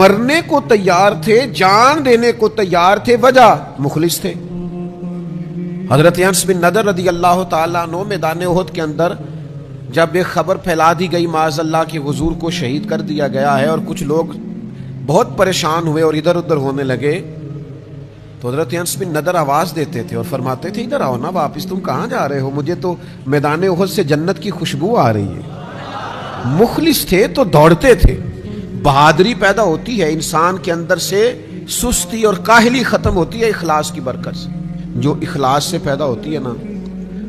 مرنے کو تیار تھے، جان دینے کو تیار تھے، وجہ مخلص تھے۔ حضرت انس بن نضر رضی اللہ تعالیٰ عنہ میدان احد کے اندر جب ایک خبر پھیلا دی گئی معاذ اللہ کہ حضور کو شہید کر دیا گیا ہے اور کچھ لوگ بہت پریشان ہوئے اور ادھر ادھر ہونے لگے، تو حضرت انس بن نضر آواز دیتے تھے اور فرماتے تھے ادھر آؤ نا واپس، تم کہاں جا رہے ہو؟ مجھے تو میدان احد سے جنت کی خوشبو آ رہی ہے۔ مخلص تھے تو دوڑتے تھے۔ بہادری پیدا ہوتی ہے انسان کے اندر سے، سستی اور کاہلی ختم ہوتی ہے اخلاص کی برکت سے۔ جو اخلاص سے پیدا ہوتی ہے نا،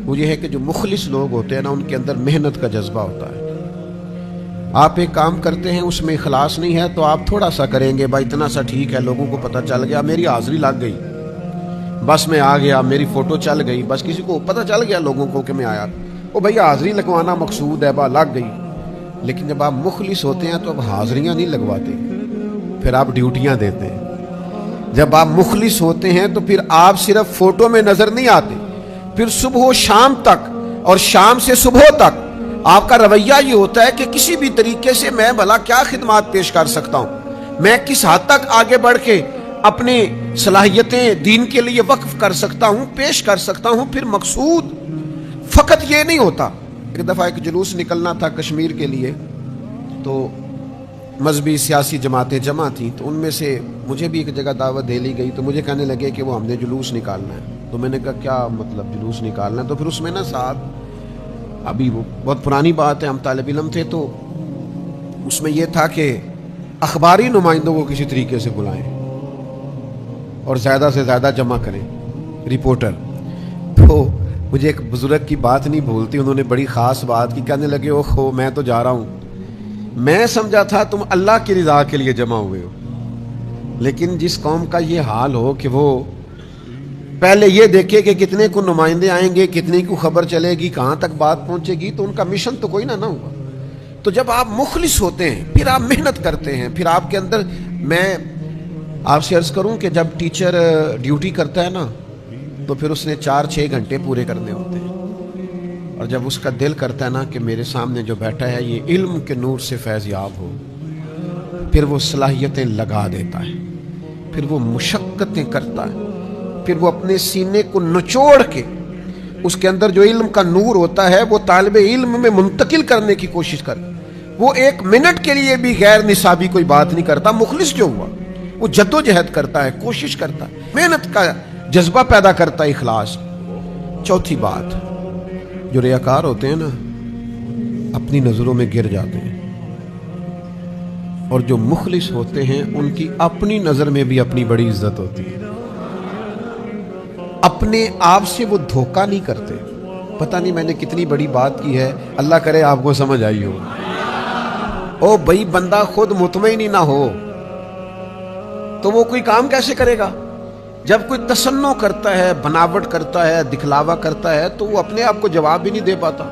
وہ یہ ہے کہ جو مخلص لوگ ہوتے ہیں نا، ان کے اندر محنت کا جذبہ ہوتا ہے۔ آپ ایک کام کرتے ہیں، اس میں اخلاص نہیں ہے تو آپ تھوڑا سا کریں گے، بھائی اتنا سا ٹھیک ہے، لوگوں کو پتہ چل گیا، میری حاضری لگ گئی، بس میں آ گیا، میری فوٹو چل گئی، بس کسی کو پتہ چل گیا لوگوں کو کہ میں آیا، وہ بھائی حاضری لگوانا مقصود ہے، لگ گئی۔ لیکن جب آپ مخلص ہوتے ہیں تو اب حاضریاں نہیں لگواتے، پھر آپ ڈیوٹیاں دیتے ہیں۔ جب آپ مخلص ہوتے ہیں تو پھر آپ صرف فوٹو میں نظر نہیں آتے، پھر صبح و شام تک اور شام سے صبح تک آپ کا رویہ یہ ہوتا ہے کہ کسی بھی طریقے سے میں بھلا کیا خدمات پیش کر سکتا ہوں، میں کس حد تک آگے بڑھ کے اپنی صلاحیتیں دین کے لیے وقف کر سکتا ہوں، پیش کر سکتا ہوں۔ پھر مقصود فقط یہ نہیں ہوتا۔ ایک دفعہ ایک جلوس نکلنا تھا کشمیر کے لیے، تو مذہبی سیاسی جماعتیں جمع تھیں، تو ان میں سے مجھے بھی ایک جگہ دعوت دے لی گئی، تو مجھے کہنے لگے کہ وہ ہم نے جلوس نکالنا ہے۔ تو میں نے کہا کیا مطلب جلوس نکالنا ہے؟ تو پھر اس میں نا ساتھ، ابھی وہ بہت پرانی بات ہے، ہم طالب علم تھے، تو اس میں یہ تھا کہ اخباری نمائندوں کو کسی طریقے سے بلائیں اور زیادہ سے زیادہ جمع کریں رپورٹر۔ تو مجھے ایک بزرگ کی بات نہیں بھولتی، انہوں نے بڑی خاص بات کی، کہنے لگے اوہ میں تو جا رہا ہوں، میں سمجھا تھا تم اللہ کی رضا کے لیے جمع ہوئے ہو، لیکن جس قوم کا یہ حال ہو کہ وہ پہلے یہ دیکھے کہ کتنے کو نمائندے آئیں گے، کتنے کو خبر چلے گی، کہاں تک بات پہنچے گی، تو ان کا مشن تو کوئی نہ ہوا۔ تو جب آپ مخلص ہوتے ہیں، پھر آپ محنت کرتے ہیں، پھر آپ کے اندر، میں آپ سے عرض کروں کہ جب ٹیچر ڈیوٹی کرتا ہے نا، تو پھر اس نے 4-6 گھنٹے پورے کرنے ہوتے ہیں، اور جب اس کا دل کرتا ہے نا کہ میرے سامنے جو بیٹھا ہے یہ علم کے نور سے فیض یاب ہو، پھر وہ صلاحیتیں لگا دیتا ہے، پھر وہ مشقتیں کرتا ہے، پھر وہ اپنے سینے کو نچوڑ کے اس کے اندر جو علم کا نور ہوتا ہے وہ طالب علم میں منتقل کرنے کی کوشش کر، وہ 1 منٹ کے لیے بھی غیر نصابی کوئی بات نہیں کرتا۔ مخلص جو ہوا وہ جدوجہد کرتا ہے، کوشش کرتا ہے، محنت کا جذبہ پیدا کرتا ہے، اخلاص۔ چوتھی بات، جو ریاکار ہوتے ہیں نا اپنی نظروں میں گر جاتے ہیں، اور جو مخلص ہوتے ہیں ان کی اپنی نظر میں بھی اپنی بڑی عزت ہوتی ہے، اپنے آپ سے وہ دھوکہ نہیں کرتے۔ پتہ نہیں میں نے کتنی بڑی بات کی ہے، اللہ کرے آپ کو سمجھ آئی ہو۔ او بھائی، بندہ خود مطمئن ہی نہ ہو تو وہ کوئی کام کیسے کرے گا؟ جب کوئی تصنع کرتا ہے، بناوٹ کرتا ہے، دکھلاوا کرتا ہے، تو وہ اپنے آپ کو جواب بھی نہیں دے پاتا،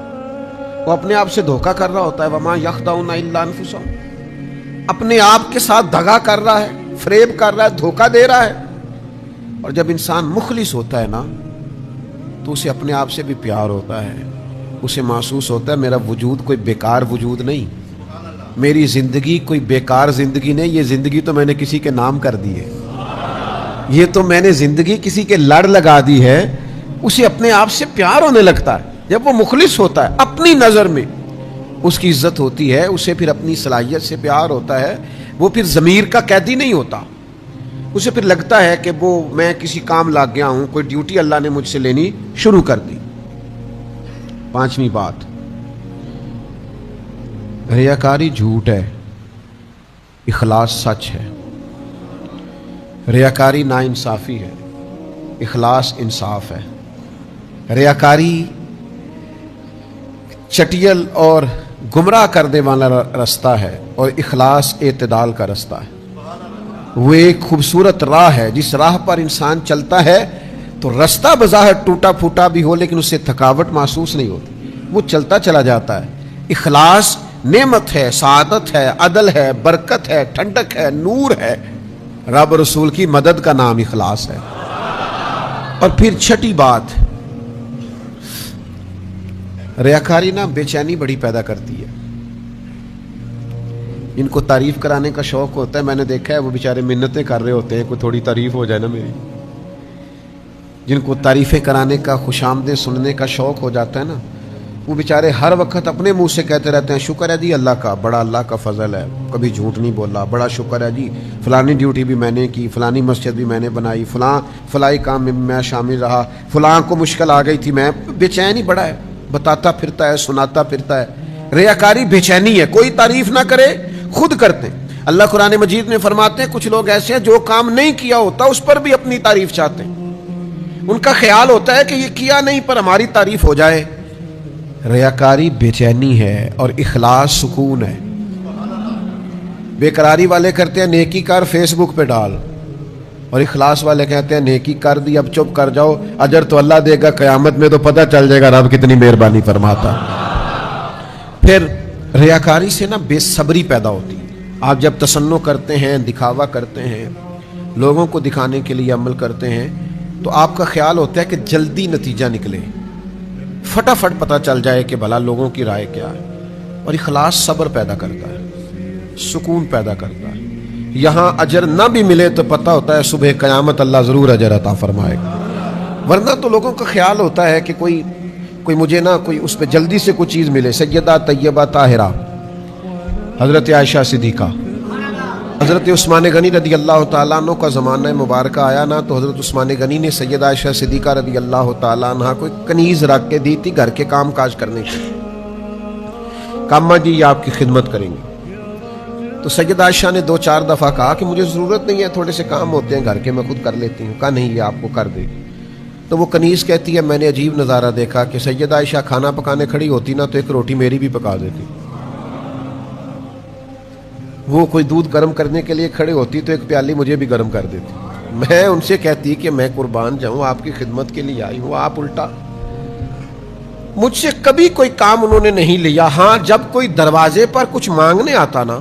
وہ اپنے آپ سے دھوکہ کر رہا ہوتا ہے۔ وَمَا يَخْدَعُونَ إِلَّا أَنفُسَهُمْ، اپنے آپ کے ساتھ دغا کر رہا ہے، فریب کر رہا ہے، دھوکہ دے رہا ہے۔ اور جب انسان مخلص ہوتا ہے نا تو اسے اپنے آپ سے بھی پیار ہوتا ہے، اسے محسوس ہوتا ہے میرا وجود کوئی بیکار وجود نہیں، میری زندگی کوئی بیکار زندگی نہیں، یہ زندگی تو میں نے کسی کے نام کر دی ہے، یہ تو میں نے زندگی کسی کے لڑ لگا دی ہے۔ اسے اپنے آپ سے پیار ہونے لگتا ہے جب وہ مخلص ہوتا ہے، اپنی نظر میں اس کی عزت ہوتی ہے، اسے پھر اپنی صلاحیت سے پیار ہوتا ہے، وہ پھر ضمیر کا قیدی نہیں ہوتا، اسے پھر لگتا ہے کہ وہ میں کسی کام لگ گیا ہوں، کوئی ڈیوٹی اللہ نے مجھ سے لینی شروع کر دی۔ 5ویں بات، ریاکاری جھوٹ ہے، اخلاص سچ ہے۔ ریاکاری ناانصافی ہے، اخلاص انصاف ہے۔ ریاکاری چٹیل اور گمراہ کرنے والا رستہ ہے، اور اخلاص اعتدال کا رستہ ہے۔ وہ ایک خوبصورت راہ ہے، جس راہ پر انسان چلتا ہے تو رستہ بظاہر ٹوٹا پھوٹا بھی ہو لیکن اسے تھکاوٹ محسوس نہیں ہوتی، وہ چلتا چلا جاتا ہے۔ اخلاص نعمت ہے، سعادت ہے، عدل ہے، برکت ہے، ٹھنڈک ہے، نور ہے۔ رب رسول کی مدد کا نام اخلاص ہے۔ اور پھر 6ٹھی بات، ریاکاری نا بے چینی بڑی پیدا کرتی ہے۔ جن کو تعریف کرانے کا شوق ہوتا ہے، میں نے دیکھا ہے وہ بیچارے منتیں کر رہے ہوتے ہیں کوئی تھوڑی تعریف ہو جائے نا میری. جن کو تعریفیں کرانے کا، خوش آمدیں سننے کا شوق ہو جاتا ہے نا، وہ بیچارے ہر وقت اپنے منہ سے کہتے رہتے ہیں شکر ہے جی اللہ کا، بڑا اللہ کا فضل ہے، کبھی جھوٹ نہیں بولا، بڑا شکر ہے جی فلانی ڈیوٹی بھی میں نے کی، فلانی مسجد بھی میں نے بنائی، فلائی کام میں میں شامل رہا، فلاں کو مشکل آ گئی تھی، میں بے چین ہی بڑا ہے، بتاتا پھرتا ہے، سناتا پھرتا ہے. ریاکاری بے چینی ہے، کوئی تعریف نہ کرے، خود کرتے ہیں. اللہ قرآن مجید میں فرماتے ہیں کچھ لوگ ایسے ہیں جو کام نہیں کیا ہوتا اس پر بھی اپنی تعریف چاہتے ہیں. ان کا خیال ہوتا ہے کہ یہ کیا نہیں پر ہماری تعریف ہو جائے. ریاکاری بے چینی ہے اور اخلاص سکون ہے. بے قراری والے کرتے ہیں نیکی کر فیس بک پہ ڈال، اور اخلاص والے کہتے ہیں نیکی کر دی اب چپ کر جاؤ، اجر تو اللہ دے گا، قیامت میں تو پتہ چل جائے گا رب کتنی مہربانی فرماتا. پھر ریاکاری سے نا بے صبری پیدا ہوتی ہے. آپ جب تصنع کرتے ہیں، دکھاوا کرتے ہیں، لوگوں کو دکھانے کے لیے عمل کرتے ہیں، تو آپ کا خیال ہوتا ہے کہ جلدی نتیجہ نکلے، فٹافٹ پتہ چل جائے کہ بھلا لوگوں کی رائے کیا ہے. اور اخلاص صبر پیدا کرتا ہے، سکون پیدا کرتا ہے. یہاں اجر نہ بھی ملے تو پتہ ہوتا ہے صبح قیامت اللہ ضرور اجر عطا فرمائے گا. ورنہ تو لوگوں کا خیال ہوتا ہے کہ کوئی مجھے نہ کوئی اس پہ جلدی سے کوئی چیز ملے. سیدہ طیبہ طاہرہ حضرت عائشہ صدیقہ، حضرت عثمان غنی رضی اللہ تعالیٰ عنہ کا زمانہ مبارکہ آیا نا، تو حضرت عثمان غنی نے سیدہ عائشہ صدیقہ رضی اللہ تعالیٰ عنہ کو ایک کنیز رکھ کے دی تھی گھر کے کام کاج کرنے کی. کامہ جی یہ آپ کی خدمت کریں گے. تو سیدہ عائشہ نے 2-4 دفعہ کہا کہ مجھے ضرورت نہیں ہے، تھوڑے سے کام ہوتے ہیں گھر کے، میں خود کر لیتی ہوں. کہا نہیں یہ آپ کو کر دے. تو وہ کنیز کہتی ہے میں نے عجیب نظارہ دیکھا کہ سیدہ عائشہ کھانا پکانے کھڑی ہوتی نا تو ایک روٹی میری بھی پکا دیتی. وہ کوئی دودھ گرم کرنے کے لیے کھڑے ہوتی تو ایک پیالی مجھے بھی گرم کر دیتی. میں ان سے کہتی کہ میں قربان جاؤں، آپ کی خدمت کے لیے آئی ہوں. آپ الٹا مجھ سے کبھی کوئی کام انہوں نے نہیں لیا. ہاں جب کوئی دروازے پر کچھ مانگنے آتا نا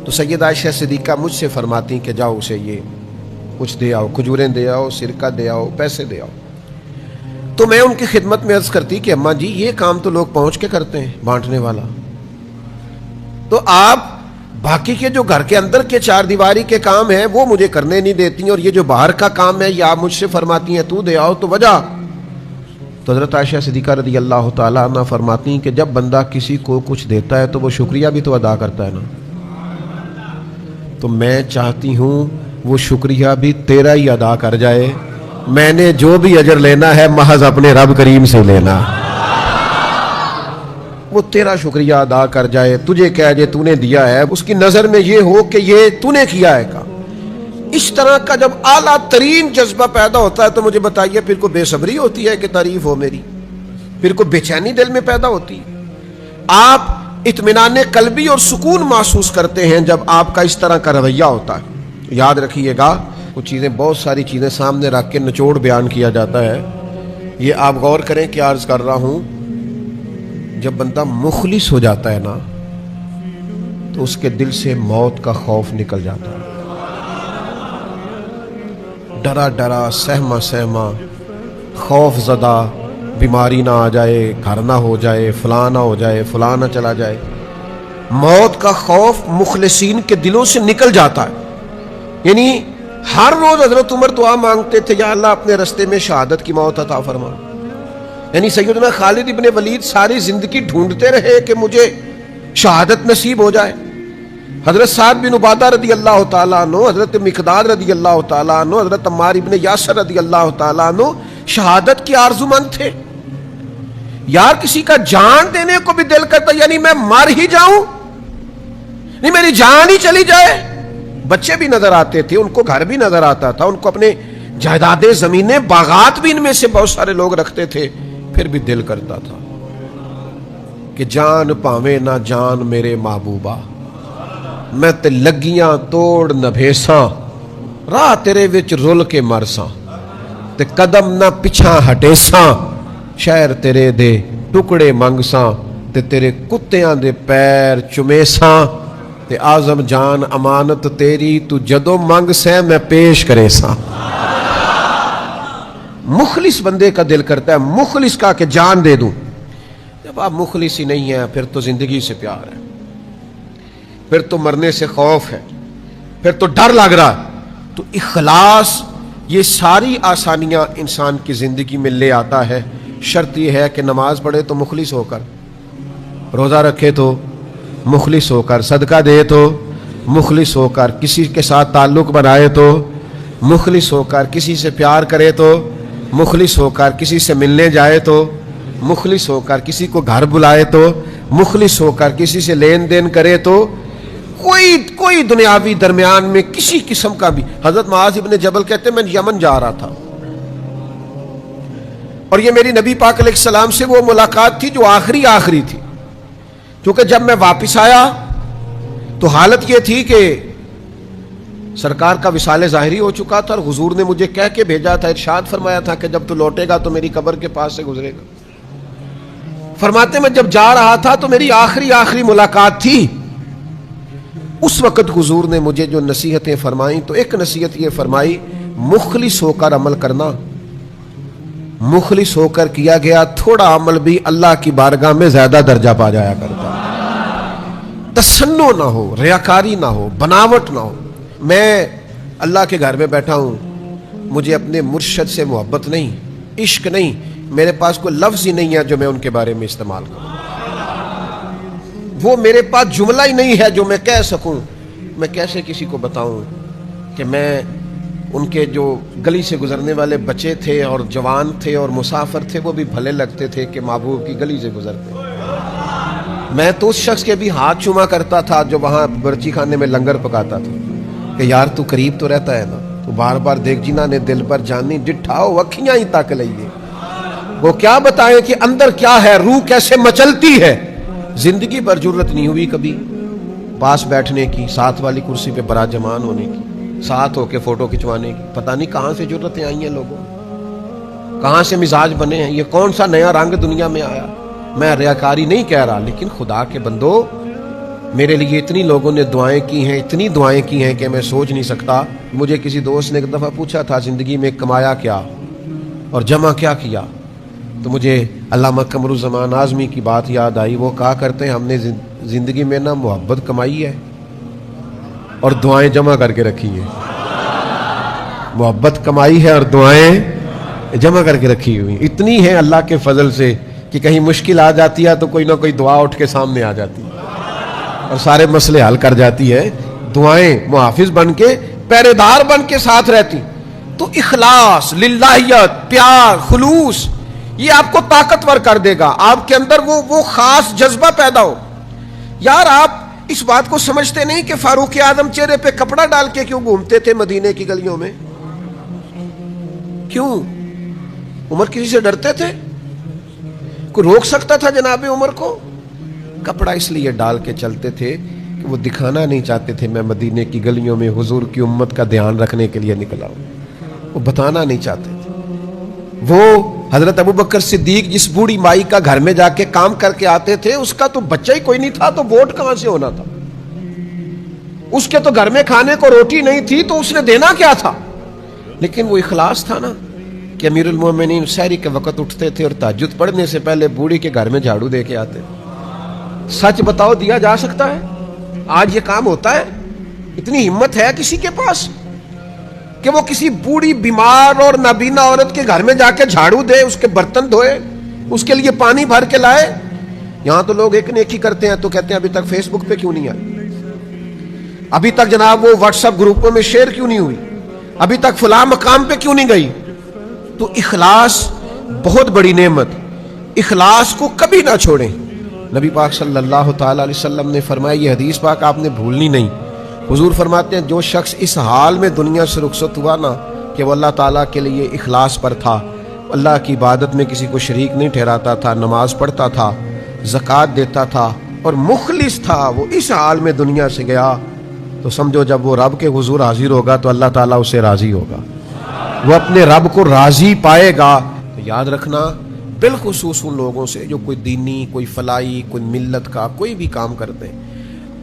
تو سیدہ عائشہ صدیقہ مجھ سے فرماتی کہ جاؤ اسے یہ کچھ دے آؤ، کھجوریں دے آؤ، سرکہ دے آؤ، پیسے دے آؤ. تو میں ان کی خدمت میں عرض کرتی کہ اماں جی یہ کام تو لوگ پہنچ کے کرتے ہیں بانٹنے والا، تو آپ باقی کے جو گھر کے اندر کے 4 دیواری کے کام ہیں وہ مجھے کرنے نہیں دیتی ہیں، اور یہ جو باہر کا کام ہے یہ آپ مجھ سے فرماتی ہیں تو دے آؤ. تو وجہ تو حضرت عائشہ صدیقہ رضی اللہ تعالیٰ عنہ فرماتی ہیں کہ جب بندہ کسی کو کچھ دیتا ہے تو وہ شکریہ بھی تو ادا کرتا ہے نا. تو میں چاہتی ہوں وہ شکریہ بھی تیرا ہی ادا کر جائے. میں نے جو بھی اجر لینا ہے محض اپنے رب کریم سے لینا، وہ تیرا شکریہ ادا کر جائے، تجھے کہہ جائے تو نے دیا ہے، اس کی نظر میں یہ ہو کہ یہ تو نے کیا ہے کا. اس طرح کا جب اعلیٰ ترین جذبہ پیدا ہوتا ہے تو مجھے بتائیے پھر کو بے صبری ہوتی ہے کہ تعریف ہو میری، پھر کو بے چینی دل میں پیدا ہوتی ہے. آپ اطمینان قلبی اور سکون محسوس کرتے ہیں جب آپ کا اس طرح کا رویہ ہوتا ہے. یاد رکھیے گا کچھ چیزیں، بہت ساری چیزیں سامنے رکھ کے نچوڑ بیان کیا جاتا ہے. یہ آپ غور کریں کہ عرض کر رہا ہوں، جب بندہ مخلص ہو جاتا ہے نا تو اس کے دل سے موت کا خوف نکل جاتا ہے. ڈرا ڈرا، سہما سہما، خوف زدہ، بیماری نہ آ جائے، گھر نہ ہو جائے، فلاں نہ ہو جائے، فلاں نہ چلا جائے. موت کا خوف مخلصین کے دلوں سے نکل جاتا ہے. یعنی ہر روز حضرت عمر دعا مانگتے تھے یا اللہ اپنے رستے میں شہادت کی موت عطا فرما. یعنی سیدنا خالد ابن ولید ساری زندگی ڈھونڈتے رہے کہ مجھے شہادت نصیب ہو جائے. حضرت سعد بن عبادہ رضی اللہ تعالیٰ عنہ، حضرت مقداد رضی اللہ تعالیٰ عنہ، حضرت عمار ابن یاسر رضی اللہ تعالیٰ عنہ شہادت کی آرزومند تھے. یار کسی کا جان دینے کو بھی دل کرتا، یعنی میں مر ہی جاؤں، نہیں میری جان ہی چلی جائے. بچے بھی نظر آتے تھے، ان کو گھر بھی نظر آتا تھا، ان کو اپنے جائیدادیں، زمینیں، باغات بھی ان میں سے بہت سارے لوگ رکھتے تھے، پھر بھی دل کرتا تھا کہ جان پاویں نہ جان میرے محبوبہ، میں تے لگیاں توڑ نہ بھیساں، راہ تیرے وچ رول کے مرساں، تے قدم نہ پچھاں ہٹیساں، شہر تیرے دے ٹکڑے منگساں، تے تیرے کتیاں دے پیر چمیساں، تے آزم جان امانت تیری، تو جدو منگ سے میں پیش کرے ساں. مخلص بندے کا دل کرتا ہے مخلص کا کہ جان دے دوں. جب آپ مخلص ہی نہیں ہیں پھر تو زندگی سے پیار ہے. پھر تو مرنے سے خوف ہے، پھر تو ڈر لگ رہا۔ تو اخلاص یہ ساری آسانیاں انسان کی زندگی میں لے آتا ہے۔ شرط یہ ہے کہ نماز پڑھے تو مخلص ہو کر، روزہ رکھے تو مخلص ہو کر، صدقہ دے تو مخلص ہو کر، کسی کے ساتھ تعلق بنائے تو مخلص ہو کر، کسی سے پیار کرے تو مخلص ہو کر، کسی سے ملنے جائے تو مخلص ہو کر، کسی کو گھر بلائے تو مخلص ہو کر، کسی سے لین دین کرے تو کوئی دنیاوی درمیان میں کسی قسم کا بھی۔ حضرت معاذ ابن جبل کہتے ہیں میں یمن جا رہا تھا اور یہ میری نبی پاک علیہ السلام سے وہ ملاقات تھی جو آخری تھی، کیونکہ جب میں واپس آیا تو حالت یہ تھی کہ سرکار کا وصال ظاہری ہو چکا تھا اور حضور نے مجھے کہہ کے بھیجا تھا، ارشاد فرمایا تھا کہ جب تو لوٹے گا تو میری قبر کے پاس سے گزرے گا۔ فرماتے میں جب جا رہا تھا تو میری آخری ملاقات تھی، اس وقت حضور نے مجھے جو نصیحتیں فرمائیں تو ایک نصیحت یہ فرمائی، مخلص ہو کر عمل کرنا۔ مخلص ہو کر کیا گیا تھوڑا عمل بھی اللہ کی بارگاہ میں زیادہ درجہ پا جایا کرتا۔ تسنع نہ ہو، ریاکاری نہ ہو، بناوٹ نہ ہو۔ میں اللہ کے گھر میں بیٹھا ہوں، مجھے اپنے مرشد سے محبت نہیں، عشق نہیں، میرے پاس کوئی لفظ ہی نہیں ہے جو میں ان کے بارے میں استعمال کروں، وہ میرے پاس جملہ ہی نہیں ہے جو میں کہہ سکوں۔ میں کیسے کسی کو بتاؤں کہ میں ان کے جو گلی سے گزرنے والے بچے تھے اور جوان تھے اور مسافر تھے وہ بھی بھلے لگتے تھے کہ محبوب کی گلی سے گزرتے۔ میں تو اس شخص کے بھی ہاتھ چوما کرتا تھا جو وہاں برچی خانے میں لنگر پکاتا تھا کہ یار تو قریب تو رہتا ہے نا، تو بار بار دیکھ جینا نے دل پر جانی ڈٹھاؤ اکھیاں ہی تک لئیے۔ وہ کیا بتائیں کہ اندر کیا ہے، روح کیسے مچلتی ہے۔ زندگی پر جرت نہیں ہوئی کبھی پاس بیٹھنے کی، ساتھ والی کرسی پہ براجمان ہونے کی، ساتھ ہو کے فوٹو کھچوانے کی۔ پتہ نہیں کہاں سے جرتیں آئی ہیں لوگوں، کہاں سے مزاج بنے ہیں، یہ کون سا نیا رنگ دنیا میں آیا۔ میں ریاکاری نہیں کہہ رہا، لیکن خدا کے بندو میرے لیے اتنی لوگوں نے دعائیں کی ہیں، اتنی دعائیں کی ہیں کہ میں سوچ نہیں سکتا۔ مجھے کسی دوست نے ایک دفعہ پوچھا تھا زندگی میں کمایا کیا اور جمع کیا کیا، تو مجھے علامہ قمر الزمان اعظمی کی بات یاد آئی۔ وہ کہا کرتے ہیں ہم نے زندگی میں نہ محبت کمائی ہے اور دعائیں جمع کر کے رکھی ہیں۔ محبت کمائی ہے اور دعائیں جمع کر کے رکھی ہوئی، اتنی ہیں اللہ کے فضل سے کہ کہیں مشکل آ جاتی ہے تو کوئی نہ کوئی دعا اٹھ کے سامنے آ جاتی ہے اور سارے مسئلے حل کر جاتی ہے۔ دعائیں محافظ بن کے، پہرے دار بن کے ساتھ رہتی۔ تو اخلاص، للہیت، پیار، خلوص، یہ آپ کو طاقتور کر دے گا۔ آپ کے اندر وہ خاص جذبہ پیدا ہو۔ یار آپ اس بات کو سمجھتے نہیں کہ فاروق اعظم چہرے پہ کپڑا ڈال کے کیوں گھومتے تھے مدینے کی گلیوں میں؟ کیوں؟ عمر کسی سے ڈرتے تھے؟ کوئی روک سکتا تھا جناب عمر کو؟ کپڑا اس لیے ڈال کے چلتے تھے کہ وہ دکھانا نہیں چاہتے تھے میں مدینے کی گلیوں میں حضور کی امت کا دھیان رکھنے کے لیے نکلا ہوں، وہ بتانا نہیں چاہتے تھے۔ وہ حضرت ابوبکر صدیق جس بوڑھی مائی کا گھر میں جا کے کام کر کے آتے تھے، اس کا تو بچہ ہی کوئی نہیں تھا، تو ووٹ کہاں سے ہونا تھا؟ اس کے تو گھر میں کھانے کو روٹی نہیں تھی، تو اس نے دینا کیا تھا؟ لیکن وہ اخلاص تھا نا کہ امیر المومنین سحری کے وقت اٹھتے تھے اور تہجد پڑھنے سے پہلے بوڑھی کے گھر میں جھاڑو دے کے آتے۔ سچ بتاؤ دیا جا سکتا ہے؟ آج یہ کام ہوتا ہے؟ اتنی ہمت ہے کسی کے پاس کہ وہ کسی بوڑھی بیمار اور نابینا عورت کے گھر میں جا کے جھاڑو دے، اس کے برتن دھوئے، اس کے لیے پانی بھر کے لائے؟ یہاں تو لوگ ایک نیکی کرتے ہیں تو کہتے ہیں ابھی تک فیس بک پہ کیوں نہیں آئی، ابھی تک جناب وہ واٹس ایپ گروپوں میں شیئر کیوں نہیں ہوئی، ابھی تک فلاں مقام پہ کیوں نہیں گئی؟ تو اخلاص بہت بڑی نعمت، اخلاص کو کبھی نہ چھوڑیں۔ نبی پاک صلی اللہ تعالی علیہ وسلم نے فرمایا، یہ حدیث پاک آپ نے بھولنی نہیں۔ حضور فرماتے ہیں جو شخص اس حال میں دنیا سے رخصت ہوا نا کہ وہ اللہ تعالیٰ کے لیے اخلاص پر تھا، اللہ کی عبادت میں کسی کو شریک نہیں ٹھہراتا تھا، نماز پڑھتا تھا، زکوٰۃ دیتا تھا اور مخلص تھا، وہ اس حال میں دنیا سے گیا، تو سمجھو جب وہ رب کے حضور حاضر ہوگا تو اللہ تعالیٰ اسے راضی ہوگا، وہ اپنے رب کو راضی پائے گا۔ تو یاد رکھنا بالخصوص ان لوگوں سے جو کوئی دینی، کوئی فلاحی، کوئی ملت کا کوئی بھی کام کرتے ہیں،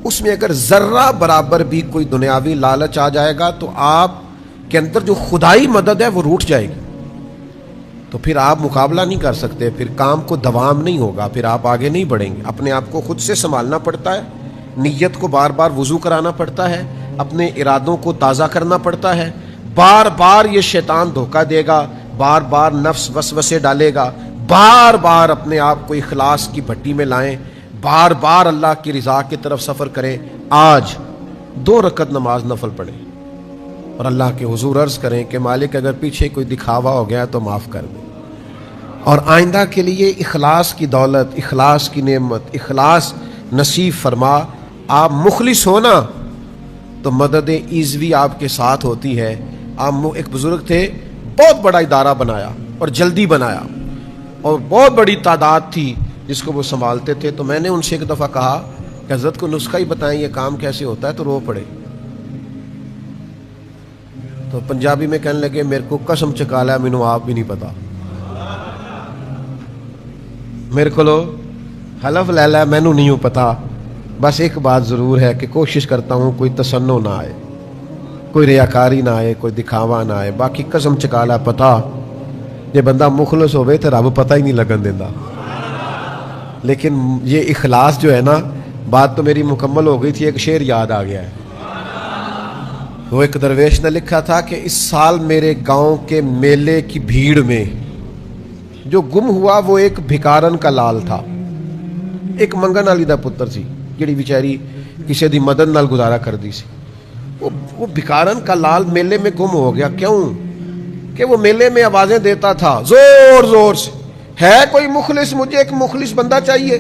اس میں اگر ذرہ برابر بھی کوئی دنیاوی لالچ آ جائے گا تو آپ کے اندر جو خدائی مدد ہے وہ روٹ جائے گی، تو پھر آپ مقابلہ نہیں کر سکتے، پھر کام کو دوام نہیں ہوگا، پھر آپ آگے نہیں بڑھیں گے۔ اپنے آپ کو خود سے سنبھالنا پڑتا ہے، نیت کو بار بار وضو کرانا پڑتا ہے، اپنے ارادوں کو تازہ کرنا پڑتا ہے، بار بار یہ شیطان دھوکہ دے گا، بار بار نفس وسوسے ڈالے گا، بار بار اپنے آپ کو اخلاص کی بھٹی میں لائیں، بار بار اللہ کی رضا کی طرف سفر کریں۔ آج 2 رکعت نماز نفل پڑھیں اور اللہ کے حضور عرض کریں کہ مالک اگر پیچھے کوئی دکھاوا ہو گیا تو معاف کر دیں، اور آئندہ کے لیے اخلاص کی دولت، اخلاص کی نعمت، اخلاص نصیب فرما۔ آپ مخلص ہونا تو مدد ایزوی آپ کے ساتھ ہوتی ہے۔ ایک بزرگ تھے، بہت بڑا ادارہ بنایا اور جلدی بنایا، اور بہت بڑی تعداد تھی جس کو وہ سنبھالتے تھے۔ تو میں نے ان سے ایک دفعہ کہا کہ حضرت کو نسخہ ہی بتائیں یہ کام کیسے ہوتا ہے، تو رو پڑے۔ تو پنجابی میں کہنے لگے میرے کو قسم چکالا مینوں آپ بھی نہیں پتا، میرے کو حلف لے لا مینوں نہیں پتا، بس ایک بات ضرور ہے کہ کوشش کرتا ہوں کوئی تسنو نہ آئے، کوئی ریاکاری نہ آئے، کوئی دکھاوا نہ آئے، باقی قسم چکالا پتا یہ بندہ مخلص ہوئے تو رب پتہ ہی نہیں لگن دینا۔ لیکن یہ اخلاص جو ہے نا، بات تو میری مکمل ہو گئی تھی، ایک شعر یاد آ گیا ہے۔ وہ ایک درویش نے لکھا تھا کہ اس سال میرے گاؤں کے میلے کی بھیڑ میں جو گم ہوا وہ ایک بھکارن کا لال تھا، ایک منگن والی دا پتر سی جڑی بیچاری کسی دی مدد نال گزارا کر دی سی۔ وہ بھکارن کا لال میلے میں گم ہو گیا۔ کیوں؟ کہ وہ میلے میں آوازیں دیتا تھا زور زور سے، ہے کوئی مخلص، مجھے ایک مخلص بندہ چاہیے،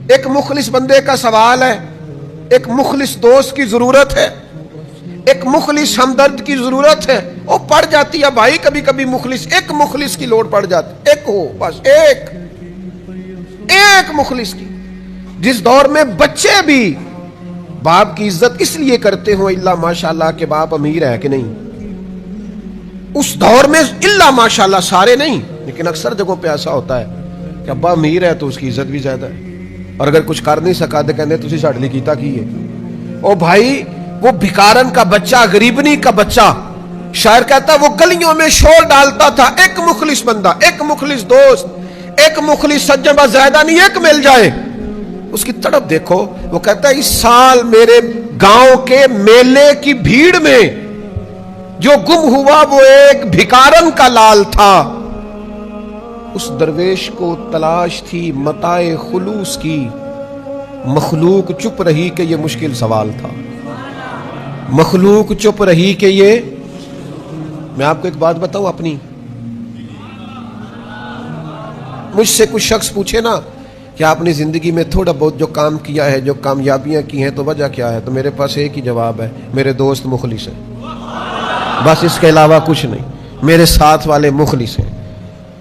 ایک مخلص بندے کا سوال ہے، ایک مخلص دوست کی ضرورت ہے، ایک مخلص ہمدرد کی ضرورت ہے۔ وہ پڑ جاتی ہے بھائی، کبھی کبھی مخلص، ایک مخلص کی لوڑ پڑ جاتی، ایک ہو بس، ایک مخلص کی۔ جس دور میں بچے بھی باپ کی عزت اس لیے کرتے ہوں اللہ ماشاءاللہ کہ باپ امیر ہے کہ نہیں، اس دور میں اللہ ماشاءاللہ سارے نہیں، لیکن اکثر جگہوں پہ ایسا ہوتا ہے کہ ابا امیر ہے تو اس کی عزت بھی زیادہ ہے، اور اگر کچھ کر نہیں سکا تو کہتے تسی ساڈے لئی کیتا کی ہے۔ او بھائی، وہ بھکارن کا بچہ، غریبنی کا بچہ، شاعر کہتا ہے وہ گلیوں میں شور ڈالتا تھا، ایک مخلص بندہ، ایک مخلص دوست، ایک مخلص سجن، بس زیادہ نہیں، ایک مل جائے۔ اس کی طرف دیکھو، وہ کہتا ہے اس سال میرے گاؤں کے میلے کی بھیڑ میں جو گم ہوا وہ ایک بھکارن کا لال تھا۔ اس درویش کو تلاش تھی متاع خلوص کی، مخلوق چپ رہی کہ یہ مشکل سوال تھا، مخلوق چپ رہی کہ یہ۔ میں آپ کو ایک بات بتاؤں اپنی، مجھ سے کچھ شخص پوچھے نا کہ آپ نے زندگی میں تھوڑا بہت جو کام کیا ہے، جو کامیابیاں کی ہیں، تو وجہ کیا ہے؟ تو میرے پاس ایک ہی جواب ہے، میرے دوست مخلص ہیں، بس اس کے علاوہ کچھ نہیں۔ میرے ساتھ والے مخلص ہیں،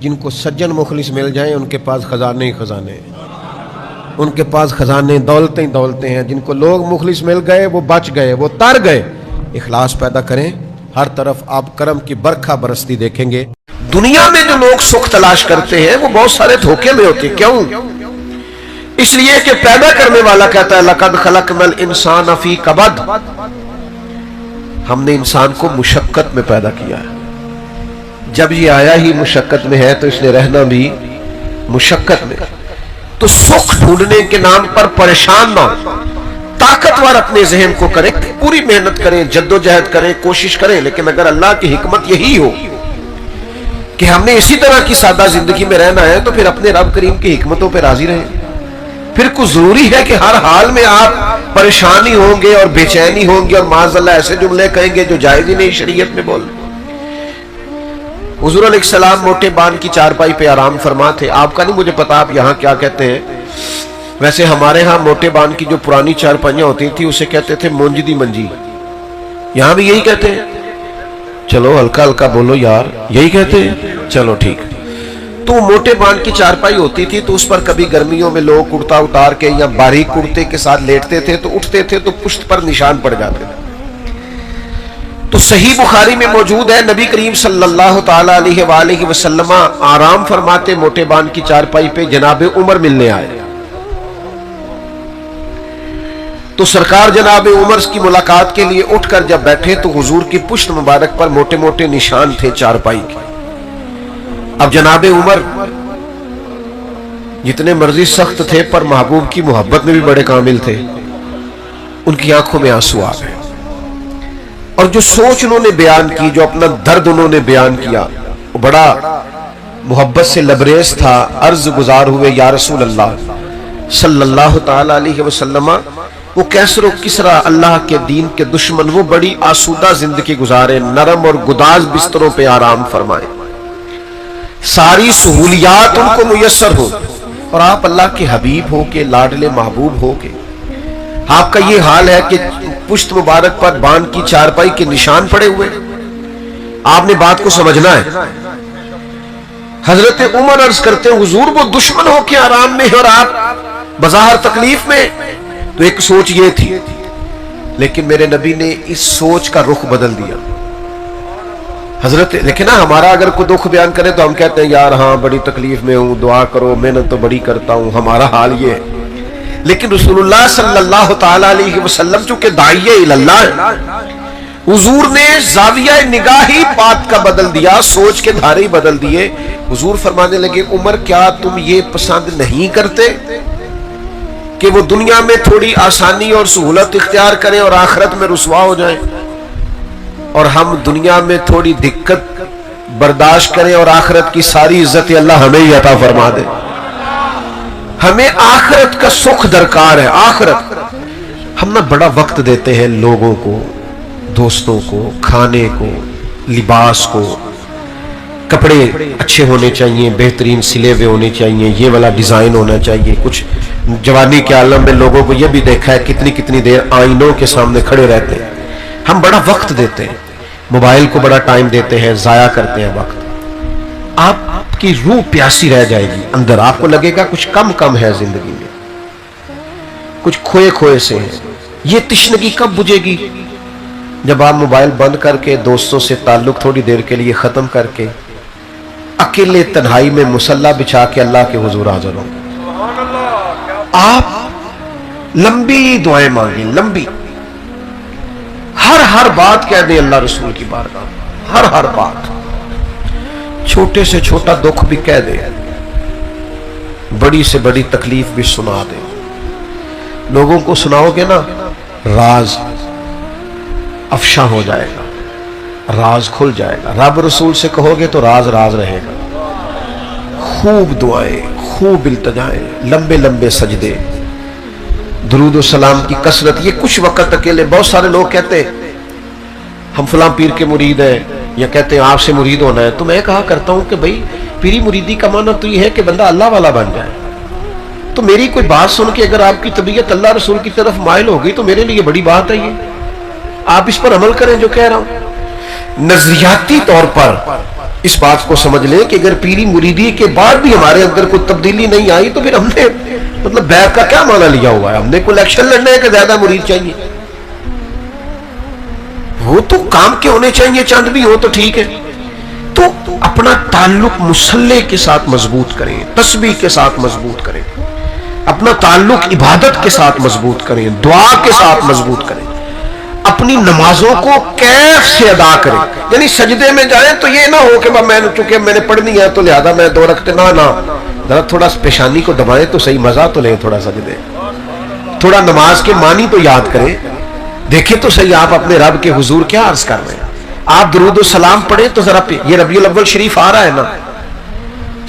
جن کو سجن مخلص مل جائیں ان کے پاس خزانے ہی خزانے ہیں، ان کے پاس خزانے دولتیں ہی دولتیں ہیں۔ جن کو لوگ مخلص مل گئے وہ بچ گئے، وہ تر گئے۔ اخلاص پیدا کریں، ہر طرف آپ کرم کی برکھا برستی دیکھیں گے۔ دنیا میں جو لوگ سکھ تلاش کرتے ہیں وہ بہت سارے دھوکے میں ہوتے ہیں۔ کیوں؟ اس لیے کہ پیدا کرنے والا کہتا ہے لَقَدْ خَلَقْنَا الْإِنسَانَ فِي كَبَدٍ، ہم نے انسان کو مشقت میں پیدا کیا ہے۔ جب یہ آیا ہی مشقت میں ہے تو اس نے رہنا بھی مشقت میں۔ تو سکھ ڈھونڈنے کے نام پر پریشان نہ ہو، طاقتور اپنے ذہن کو کریں، پوری محنت کریں، جدوجہد کریں، کوشش کریں، لیکن اگر اللہ کی حکمت یہی ہو کہ ہم نے اسی طرح کی سادہ زندگی میں رہنا ہے تو پھر اپنے رب کریم کی حکمتوں پہ راضی رہیں۔ پھر کچھ ضروری ہے کہ ہر حال میں آپ پریشانی ہوں گے اور بے چینی ہوں گے اور معاذ اللہ ایسے جملے کہیں گے جو جائز ہی نہیں شریعت میں بول۔ حضور علیہ السلام موٹے بان کی چارپائی پہ آرام فرما تھے۔ آپ کا نہیں مجھے پتا آپ یہاں کیا کہتے ہیں، ویسے ہمارے ہاں موٹے بان کی جو پرانی چارپائیاں ہوتی تھی اسے کہتے تھے مونج دی منجی، یہاں بھی یہی کہتے ہیں؟ چلو ہلکا ہلکا بولو یار، یہی کہتے ہیں؟ چلو ٹھیک۔ تو موٹے بان کی چارپائی ہوتی تھی تو اس پر کبھی گرمیوں میں لوگ کرتا اتار کے یا باریک کرتے کے ساتھ لیٹتے تھے تو اٹھتے تھے تو پشت پر نشان پڑ جاتے تھے۔ تو صحیح بخاری میں موجود ہے نبی کریم صلی اللہ تعالی علیہ وآلہ وسلم آرام فرماتے موٹے بان کی چارپائی پہ جناب عمر ملنے آئے، تو سرکار جناب عمر کی ملاقات کے لیے اٹھ کر جب بیٹھے تو حضور کی پشت مبارک پر موٹے موٹے نشان تھے چارپائی کے۔ اب جناب عمر جتنے مرضی سخت تھے پر محبوب کی محبت میں بھی بڑے کامل تھے. ان کی آنکھوں میں آنسو آ گئے اور جو سوچ انہوں نے بیان کی, جو اپنا درد انہوں نے بیان کیا, وہ بڑا محبت سے لبریز تھا. عرض گزار ہوئے یا رسول اللہ صلی اللہ تعالی علیہ وسلم, وہ کیسر و کسرا اللہ کے دین کے دشمن, وہ بڑی آسودہ زندگی گزارے, نرم اور گداز بستروں پہ آرام فرمائے, ساری سہولیات ان کو میسر ہو, اور آپ اللہ کے حبیب ہو کے, لاڈلے محبوب ہو کے آپ کا یہ حال ہے کہ پشت مبارک پر بان کی چارپائی کے نشان پڑے ہوئے. آپ نے بات کو سمجھنا ہے. حضرت عمر عرض کرتے ہیں حضور وہ دشمن ہو کے آرام میں ہے اور آپ بظاہر تکلیف میں. تو ایک سوچ یہ تھی, لیکن میرے نبی نے اس سوچ کا رخ بدل دیا. حضرت دیکھیں نا, ہمارا اگر کوئی دکھ بیان کرے تو ہم کہتے ہیں یار ہاں بڑی تکلیف میں ہوں, دعا کرو, محنت تو بڑی کرتا ہوں, ہمارا حال یہ ہے. لیکن رسول اللہ صلی اللہ تعالی علیہ وسلم چونکہ داعیہ اللہ ہے, حضور نے زاویہ نگاہی بات کا بدل دیا, سوچ کے دھارے ہی بدل دیے. حضور فرمانے لگے عمر کیا تم یہ پسند نہیں کرتے کہ وہ دنیا میں تھوڑی آسانی اور سہولت اختیار کریں اور آخرت میں رسوا ہو جائیں, اور ہم دنیا میں تھوڑی دقت برداشت کریں اور آخرت کی ساری عزت اللہ ہمیں ہی عطا فرما دے. ہمیں آخرت کا سکھ درکار ہے. آخرت ہم نہ بڑا وقت دیتے ہیں لوگوں کو, دوستوں کو, کھانے کو, لباس کو, کپڑے اچھے ہونے چاہیے, بہترین سلے ہوئے ہونے چاہیے, یہ والا ڈیزائن ہونا چاہیے. کچھ جوانی کے عالم میں لوگوں کو یہ بھی دیکھا ہے کتنی دیر آئینوں کے سامنے کھڑے رہتے ہیں. ہم بڑا وقت دیتے ہیں, موبائل کو بڑا ٹائم دیتے ہیں, ضائع کرتے ہیں وقت. آپ کی روح پیاسی رہ جائے گی اندر, آپ کو لگے گا کچھ کم ہے زندگی میں, کچھ کھوئے سے ہے. یہ تشنگی کب بجھے گی؟ جب آپ موبائل بند کر کے, دوستوں سے تعلق تھوڑی دیر کے لیے ختم کر کے, اکیلے تنہائی میں مصلی بچھا کے اللہ کے حضور حاضر ہوں. آپ لمبی دعائیں مانگیں, لمبی, ہر بات کہہ دیں اللہ رسول کی بارگاہ میں, ہر بات, چھوٹے سے چھوٹا دکھ بھی کہہ دیں, بڑی سے بڑی تکلیف بھی سنا دیں. لوگوں کو سناؤ گے نا, راز افشاں ہو جائے گا, راز کھل جائے گا. رب رسول سے کہو گے تو راز رہے گا. خوب دعائیں, خوب التجائیں, لمبے سجدے, درود و سلام کی کثرت. یہ کچھ وقت اکیلے, بہت سارے لوگ کہتے ہیں ہم فلاں پیر کے مرید ہیں, یا کہتے ہیں آپ سے مرید ہونا ہے. تو میں کہا کرتا ہوں کہ بھئی پیری مریدی کا معنی تو یہ ہے کہ بندہ اللہ والا بن جائے. تو میری کوئی بات سن کے اگر آپ کی طبیعت اللہ رسول کی طرف مائل ہوگی تو میرے لیے بڑی بات ہے. یہ آپ اس پر عمل کریں جو کہہ رہا ہوں. نظریاتی طور پر اس بات کو سمجھ لیں کہ اگر پیری مریدی کے بعد بھی ہمارے اندر کوئی تبدیلی نہیں آئی تو پھر ہم نے مطلب بیعت کا کیا معنی لیا ہوا ہے؟ ہم نے کوئی الیکشن لڑنا ہے کہ زیادہ مرید چاہیے؟ وہ تو کام کے ہونے چاہیے, چند بھی ہو تو ٹھیک ہے. تو اپنا تعلق مصلی کے ساتھ مضبوط کریں, تسبیح کے ساتھ مضبوط کریں, اپنا تعلق عبادت کے ساتھ مضبوط کریں, دعا کے ساتھ مضبوط کریں, اپنی نمازوں کو کیف سے ادا کریں. یعنی سجدے میں جائیں تو یہ نہ ہو کہ چونکہ میں نے پڑھنی ہے تو لہذا میں 2 رکعتیں, نہ ذرا تھوڑا پیشانی کو دبائیں تو صحیح, مزہ تو لیں تھوڑا سجدے, تھوڑا نماز کے معنی تو یاد کریں. دیکھیں تو صحیح آپ اپنے رب کے حضور کیا عرض کر رہے ہیں. آپ درود و سلام پڑھیں تو ذرا یہ ربیع الاول شریف آ رہا ہے نا,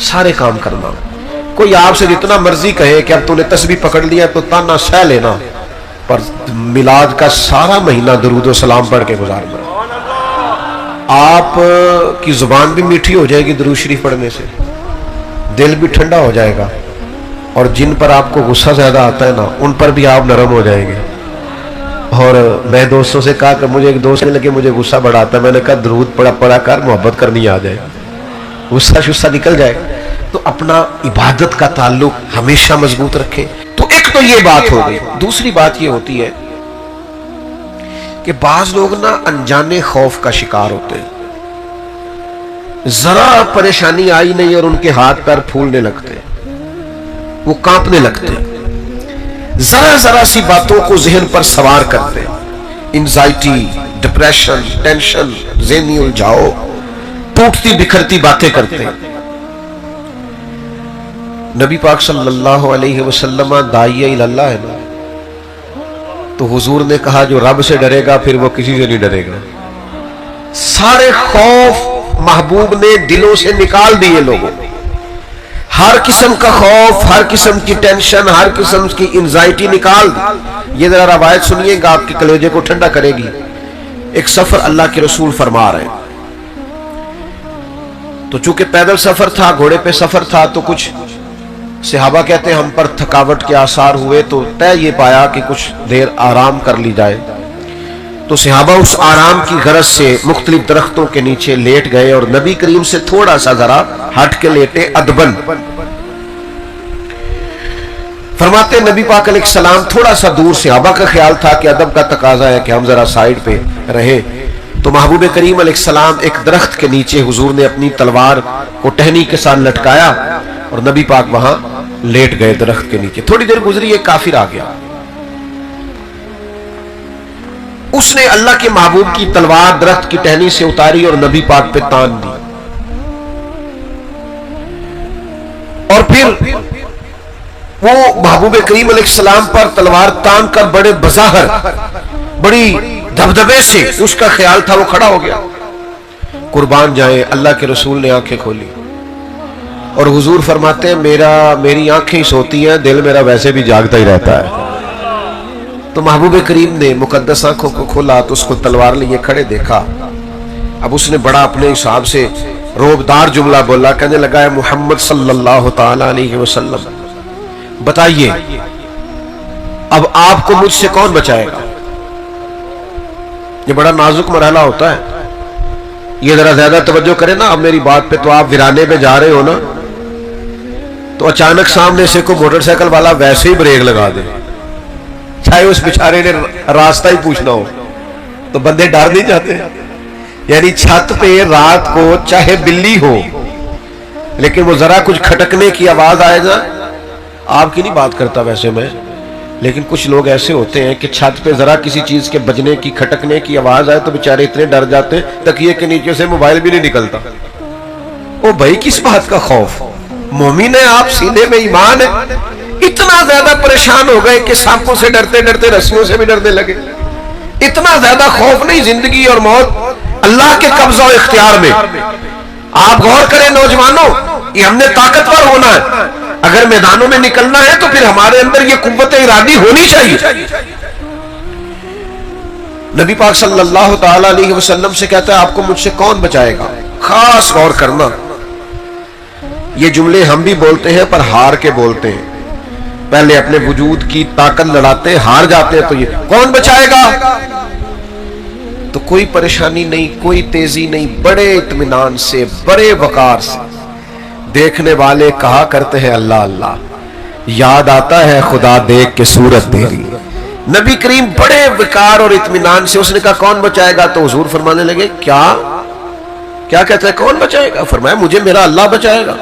سارے کام کرنا. کوئی آپ سے جتنا مرضی کہے کہ اب تو نے تسبیح پکڑ لیا تو تانا سہ لینا, پر میلاد کا سارا مہینہ درود و سلام پڑھ کے گزارنا. آپ کی زبان بھی میٹھی ہو جائے گی درود شریف پڑھنے سے, دل بھی ٹھنڈا ہو جائے گا, اور جن پر آپ کو غصہ زیادہ آتا ہے نا ان پر بھی آپ نرم ہو جائیں گے. اور میں دوستوں سے کہا کہ مجھے ایک دوست نے لگے مجھے غصہ بڑا آتا ہے, میں نے کہا درود پڑھا کر محبت کرنی آ جائے, غصہ شصہ نکل جائے. تو اپنا عبادت کا تعلق ہمیشہ مضبوط رکھیں. تو ایک تو یہ بات ہو گئی. دوسری بات یہ ہوتی ہے کہ بعض لوگ نا انجانے خوف کا شکار ہوتے ہیں, ذرا پریشانی آئی نہیں اور ان کے ہاتھ پیر پھولنے لگتے, وہ کانپنے لگتے, ذرا سی باتوں کو ذہن پر سوار کرتے, انزائٹی, ڈپریشن, ٹینشن, ذہنی الجھاؤ, ٹوٹتی بکھرتی باتیں کرتے. نبی پاک صلی اللہ علیہ وسلم داعیہ اللہ ہے نا، تو حضور نے کہا جو رب سے ڈرے گا پھر وہ کسی سے نہیں ڈرے گا. سارے خوف محبوب نے دلوں سے نکال دیے لوگوں. ہر قسم کا خوف، ہر قسم کی ٹینشن، ہر قسم کی انزائٹی نکال دی. یہ ذرا روایت سنیے گا، آپ کے کلیجے کو ٹھنڈا کرے گی. ایک سفر اللہ کے رسول فرما رہے ہیں، تو چونکہ پیدل سفر تھا، گھوڑے پہ سفر تھا، تو کچھ صحابہ کہتے ہیں ہم پر تھکاوٹ کے آثار ہوئے، تو طے یہ پایا کہ کچھ دیر آرام کر لی جائے. تو صحابہ اس آرام کی غرض سے مختلف درختوں کے نیچے لیٹ گئے اور نبی کریم سے تھوڑا سا ذرا ہٹ کے لیٹے ادبن. فرماتے نبی پاک علیہ السلام تھوڑا سا دور، صحابہ کا خیال تھا کہ ادب کا تقاضا ہے کہ ہم ذرا سائیڈ پہ رہیں. تو محبوب کریم علیہ السلام ایک درخت کے نیچے، حضور نے اپنی تلوار کو ٹہنی کے ساتھ لٹکایا اور نبی پاک وہاں لیٹ گئے درخت کے نیچے. تھوڑی دیر گزری، ایک کافر آ گیا. اس نے اللہ کے محبوب کی تلوار درخت کی ٹہنی سے اتاری اور نبی پاک پہ تان دی، اور پھر وہ محبوب کریم علیہ السلام پر تلوار تان کر بڑے بظاہر، بڑی دبدبے سے، اس کا خیال تھا وہ کھڑا ہو گیا. قربان جائیں، اللہ کے رسول نے آنکھیں کھولی اور حضور فرماتے ہیں میری آنکھیں سوتی ہیں، دل میرا ویسے بھی جاگتا ہی رہتا ہے. تو محبوب کریم نے مقدس آنکھوں کو کھولا تو اس کو تلوار لیے کھڑے دیکھا. اب اس نے بڑا اپنے حساب سے روبدار جملہ بولا، کہنے لگا ہے محمد صلی اللہ تعالی علیہ وسلم بتائیے اب آپ کو مجھ سے کون بچائے گا؟ یہ بڑا نازک مرحلہ ہوتا ہے. یہ ذرا زیادہ توجہ کریں نا اب میری بات پہ. تو آپ ویرانے پہ جا رہے ہو نا، تو اچانک سامنے سے کوئی موٹر سائیکل والا ویسے ہی بریک لگا دے، چاہے اس بیچارے نے راستہ ہی پوچھنا ہو، تو بندے ڈر نہیں جاتے. یعنی چھت پہ رات کو چاہے بلی ہو، لیکن وہ ذرا کچھ کھٹکنے کی آواز آئے گا. آپ کی نہیں بات کرتا ویسے میں، لیکن کچھ لوگ ایسے ہوتے ہیں کہ چھت پہ ذرا کسی چیز کے بجنے کی، کھٹکنے کی آواز آئے تو بیچارے اتنے ڈر جاتے ہیں تکیے کے نیچے سے موبائل بھی نہیں نکلتا. او بھائی کس بات کا خوف؟ مومن ہے آپ، سینے میں ایمان ہے. اتنا زیادہ پریشان ہو گئے کہ سانپوں سے ڈرتے ڈرتے رسیوں سے بھی ڈرنے لگے. اتنا زیادہ خوف نہیں. زندگی اور موت اللہ کے قبضہ و اختیار میں. آپ غور کریں نوجوانوں، یہ ہم نے طاقتور ہونا ہے. اگر میدانوں میں نکلنا ہے تو پھر ہمارے اندر یہ قوت ارادی ہونی چاہیے. نبی پاک صلی اللہ تعالی علیہ وسلم سے کہتا ہے آپ کو مجھ سے کون بچائے گا؟ خاص غور کرنا، یہ جملے ہم بھی بولتے ہیں پر ہار کے بولتے ہیں. پہلے اپنے وجود کی طاقت لڑاتے ہیں، ہار جاتے ہیں تو یہ کون بچائے گا؟ تو کوئی پریشانی نہیں، کوئی تیزی نہیں، بڑے اطمینان سے، بڑے وقار سے. دیکھنے والے کہا کرتے ہیں اللہ اللہ، یاد آتا ہے خدا دیکھ کے صورت تیری. نبی کریم بڑے وقار اور اطمینان سے، اس نے کہا کون بچائے گا؟ تو حضور فرمانے لگے کیا کہتا ہے کون بچائے گا؟ فرمایا مجھے میرا اللہ بچائے گا.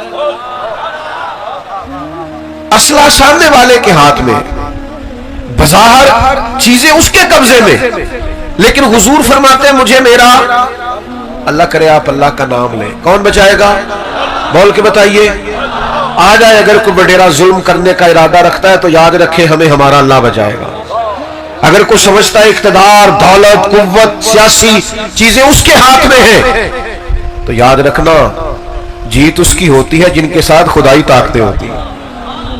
اسلحہ سامنے والے کے ہاتھ میں، بظاہر چیزیں اس کے قبضے میں، لیکن حضور فرماتے ہیں مجھے میرا اللہ. کرے آپ اللہ کا نام لیں، کون بچائے گا؟ بول کے بتائیے. آ جائے اگر کوئی وڈیرا ظلم کرنے کا ارادہ رکھتا ہے تو یاد رکھے ہمیں ہمارا اللہ بچائے گا. اگر کوئی سمجھتا ہے اقتدار، دولت، قوت، سیاسی چیزیں اس کے ہاتھ میں ہیں تو یاد رکھنا جیت اس کی ہوتی ہے جن کے ساتھ خدائی طاقتیں ہوتی ہیں.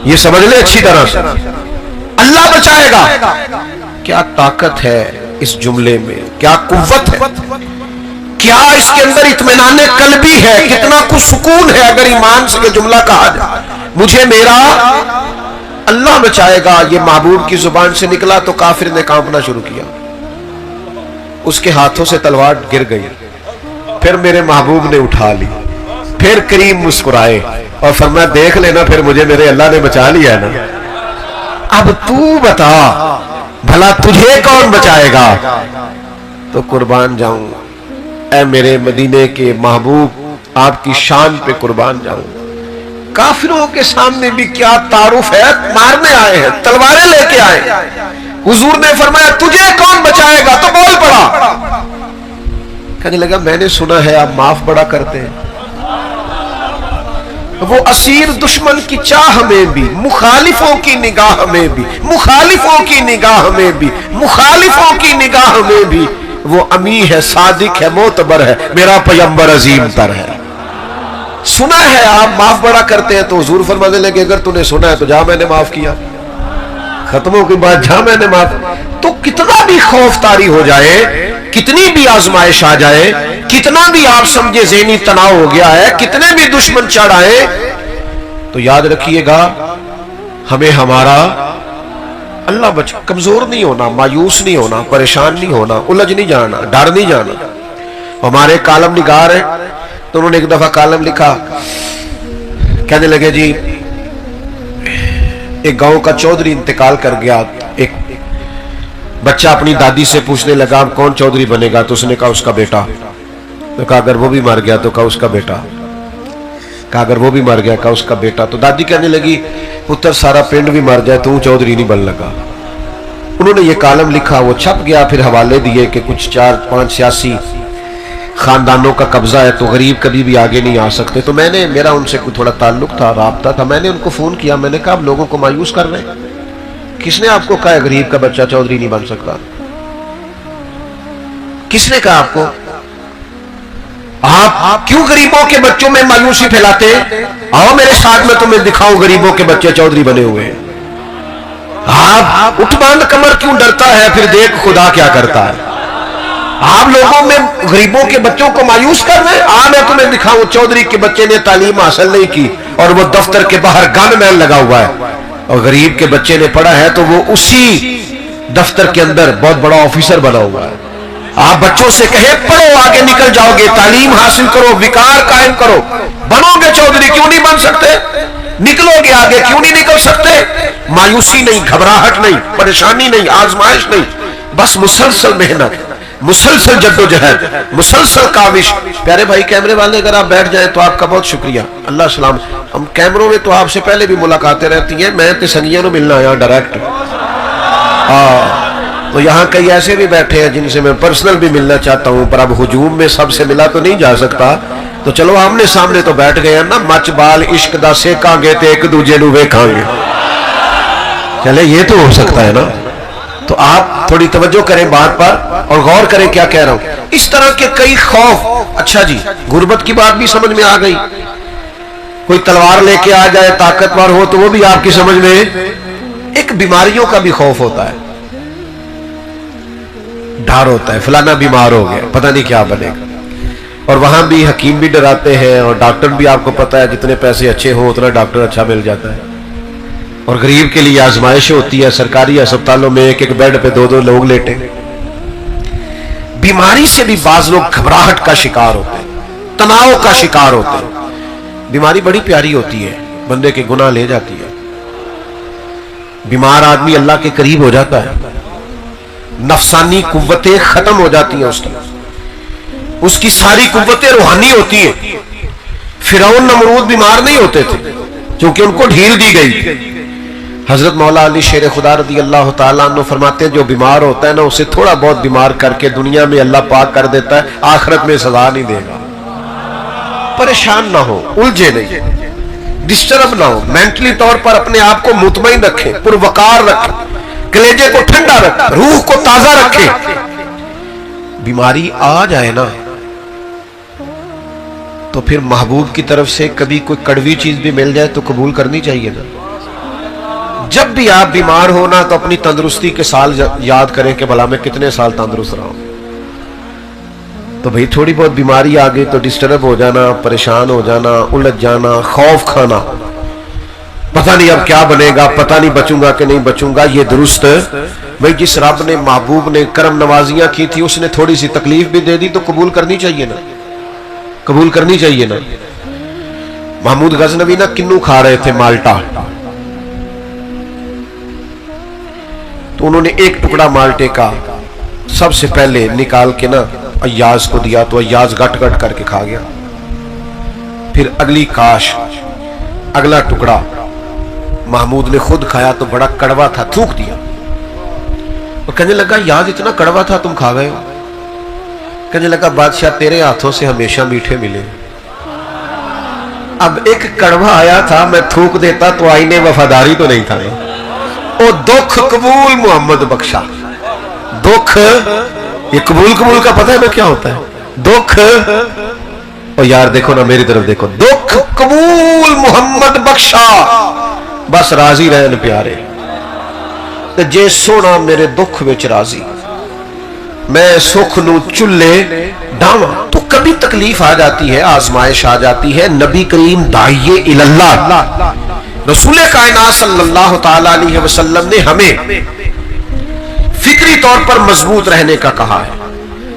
یہ سمجھ لے اچھی طرح سے، اللہ بچائے گا. کیا طاقت ہے اس جملے میں، کیا قوت ہے، کیا اس کے اندر اطمینان قلبی ہے، کتنا کچھ سکون ہے اگر ایمان سے یہ جملہ کہا جائے مجھے میرا اللہ بچائے گا. یہ محبوب کی زبان سے نکلا تو کافر نے کانپنا شروع کیا. اس کے ہاتھوں سے تلوار گر گئی، پھر میرے محبوب نے اٹھا لی. پھر کریم مسکرائے اور فرمایا دیکھ لینا پھر مجھے میرے اللہ نے بچا لیا نا. اب تو بتا بھلا تجھے کون بچائے گا؟ تو قربان جاؤں اے میرے مدینے کے محبوب، آپ کی شان پہ قربان جاؤں. کافروں کے سامنے بھی کیا تعارف ہے، مارنے آئے ہیں، تلواریں لے کے آئے. حضور نے فرمایا تجھے کون بچائے گا؟ تو بول پڑا. کہنے لگا میں نے سنا ہے آپ معاف بڑا کرتے ہیں. وہ اسیر دشمن کی چاہ میں بھی، مخالفوں کی نگاہ میں بھی، مخالفوں کی نگاہ میں بھی، مخالفوں کی نگاہ میں بھی وہ امی ہے، صادق ہے، معتبر ہے، میرا پیغمبر عظیم تر ہے۔ سنا ہے آپ معاف بڑا کرتے ہیں تو حضور فرمانے لگے اگر تو نے سنا ہے تو جا میں نے معاف کیا، ختموں کی بات جا میں نے معاف۔ تو کتنا بھی خوف طاری ہو جائے، کتنی بھی آزمائش آ جائے، کتنا بھی آپ سمجھے ذہنی تناؤ ہو گیا ہے، کتنے بھی دشمن چڑھ آئے، تو یاد رکھیے گا ہمیں ہمارا اللہ بچ، کمزور نہیں ہونا، مایوس نہیں ہونا، پریشان نہیں ہونا، الجھ نہیں جانا، ڈر نہیں جانا۔ ہمارے کالم نگار ہیں تو انہوں نے ایک دفعہ کالم لکھا، کہنے لگے جی ایک گاؤں کا چودھری انتقال کر گیا، ایک بچہ اپنی دادی سے پوچھنے لگا کون چودھری بنے گا، تو اس نے کہا اس کا بیٹا، تو کہا اگر وہ بھی مر گیا، تو کہا اس کا بیٹا، کہا اگر وہ بھی مر گیا، کہا اس کا بیٹا۔ تو دادی کہنے لگی پتر سارا پنڈ بھی مر جائے تو چودھری نہیں بن لگا۔ انہوں نے یہ کالم لکھا، وہ چھپ گیا، پھر حوالے دیے کہ کچھ 4-5 سیاسی خاندانوں کا قبضہ ہے تو غریب کبھی بھی آگے نہیں آ سکتے۔ تو میں نے، میرا ان سے کوئی تھوڑا تعلق تھا، رابطہ تھا، میں نے ان کو فون کیا، میں نے کہا آپ لوگوں کو مایوس کر رہے ہیں، کس نے آپ کو کہا ہے غریب کا بچہ چودھری نہیں بن سکتا؟ کس نے کہا آپ کو؟ آپ کیوں غریبوں کے بچوں میں مایوسی پھیلاتے ہیں؟ آؤ میرے ساتھ میں تمہیں دکھاؤں غریبوں کے بچے چودھری بنے ہوئے ہیں۔ آپ اٹھ باندھ کمر کیوں ڈرتا ہے، پھر دیکھ خدا کیا کرتا ہے۔ آپ لوگوں میں غریبوں کے بچوں کو مایوس کر رہے ہیں، میں تمہیں دکھاؤں چودھری کے بچے نے تعلیم حاصل نہیں کی اور وہ دفتر کے باہر گن مین لگا ہوا ہے، اور غریب کے بچے نے پڑھا ہے تو وہ اسی دفتر کے اندر بہت بڑا آفیسر بنا ہوا ہے۔ آپ بچوں سے کہیں پڑھو، آگے نکل جاؤ گے، تعلیم حاصل کرو، وقار قائم کرو، بنو گے چودھری، کیوں نہیں بن سکتے؟ نکلو گے آگے، کیوں نہیں نکل سکتے؟ مایوسی نہیں، گھبراہٹ نہیں، پریشانی نہیں، آزمائش نہیں، بس مسلسل محنت، مسلسل جدوجہد، مسلسل کاوش۔ پیارے بھائی کیمرے والے اگر آپ بیٹھ جائیں تو آپ کا بہت شکریہ، اللہ سلام۔ ہم کیمروں میں تو آپ سے پہلے بھی ملاقاتیں رہتی ہیں، میں تے سنگیاں نو ملنا آیا ڈائریکٹ، تو یہاں کئی ایسے بھی بیٹھے ہیں جن سے میں پرسنل بھی ملنا چاہتا ہوں، پر اب ہجوم میں سب سے ملا تو نہیں جا سکتا، تو چلو آمنے سامنے تو بیٹھ گئے ہیں نا، مچ بال عشق دا سیکاں گے تے ایک دوجے نو ویکھاں گے، چلے یہ تو ہو سکتا ہے نا۔ تو آپ تھوڑی توجہ کریں بات پر اور غور کریں کیا کہہ رہا ہوں۔ اس طرح کے کئی خوف، اچھا جی غربت کی بات بھی سمجھ میں آ گئی، کوئی تلوار لے کے آ جائے طاقتور ہو تو وہ بھی آپ کی سمجھ میں۔ ایک بیماریوں کا بھی خوف ہوتا ہے، ڈر ہوتا ہے فلانا بیمار ہو گیا پتہ نہیں کیا بنے گا، اور وہاں بھی حکیم بھی ڈراتے ہیں اور ڈاکٹر بھی، آپ کو پتا ہے جتنے پیسے اچھے ہوں اتنا ڈاکٹر اچھا مل جاتا ہے، اور غریب کے لیے آزمائش ہوتی ہے، سرکاری ہسپتالوں میں ایک ایک بیڈ پہ 2 لوگ لیٹے۔ بیماری سے بھی بعض لوگ گھبراہٹ کا شکار ہوتے ہیں، تناؤ کا شکار ہوتے ہیں۔ بیماری بڑی پیاری ہوتی ہے، بندے کے گناہ لے جاتی ہے، بیمار آدمی اللہ کے قریب ہو جاتا ہے، نفسانی قوتیں ختم ہو جاتی ہیں، اس کی ساری قوتیں روحانی ہوتی ہیں۔ فرعون نمرود بیمار نہیں ہوتے تھے کیونکہ ان کو ڈھیل دی گئی۔ حضرت مولا علی شیر خدا رضی اللہ تعالیٰ عنہ فرماتے ہیں جو بیمار ہوتا ہے نا اسے تھوڑا بہت بیمار کر کے دنیا میں اللہ پاک کر دیتا ہے، آخرت میں سزا نہیں دے گا۔ پریشان نہ ہو، الجھے نہیں، ڈسٹرب نہ ہو، مینٹلی طور پر اپنے آپ کو مطمئن رکھیں، پروقار رکھیں، کلیجے کو ٹھنڈا رکھیں، روح کو تازہ رکھیں۔ بیماری آ جائے نا تو پھر محبوب کی طرف سے کبھی کوئی کڑوی چیز بھی مل جائے تو قبول کرنی چاہیے نا۔ جب بھی آپ بیمار ہونا تو اپنی تندرستی کے سال یاد کریں کہ بھلا میں کتنے سال تندرست رہا ہوں۔ تو بھئی تھوڑی بہت بیماری آ گئی تو ڈسٹرب ہو جانا، پریشان ہو جانا، الجھ جانا، خوف کھانا، پتہ نہیں اب کیا بنے گا، پتہ نہیں بچوں گا کہ نہیں بچوں گا، یہ درست بھئی جس رب نے محبوب نے کرم نوازیاں کی تھی اس نے تھوڑی سی تکلیف بھی دے دی تو قبول کرنی چاہیے نا، قبول کرنی چاہیے نا۔ محمود غزنوی نا کنو کھا رہے تھے مالٹا، تو انہوں نے ایک ٹکڑا مالٹے کا سب سے پہلے نکال کے نا ایاز کو دیا تو ایاز گٹ گٹ کر کے کھا گیا، پھر اگلی کاش اگلا ٹکڑا محمود نے خود کھایا تو بڑا کڑوا تھا، تھوک دیا اور کہنے لگا یاد اتنا کڑوا تھا تم کھا گئے ہو؟ کہنے لگا بادشاہ تیرے ہاتھوں سے ہمیشہ میٹھے ملے، اب ایک کڑوا آیا تھا، میں تھوک دیتا تو آئینے وفاداری تو نہیں تھا. او دکھ قبول محمد بخشا. دکھ یہ قبول کا پتہ ہے نا کیا ہوتا ہے؟ دکھ او یار دیکھو نا میری طرف دیکھو. دکھ قبول محمد بخشا، بس راضی رہن پیارے. تے جے سونا میرے دکھ وچ راضی، میں سکھ نو چلے ڈاواں. تو کبھی تکلیف آ جاتی ہے، آزمائش آ جاتی ہے. نبی کریم داعیے اللہ رسول کائنات صلی اللہ تعالی علیہ وسلم نے ہمیں فکری طور پر مضبوط رہنے کا کہا ہے.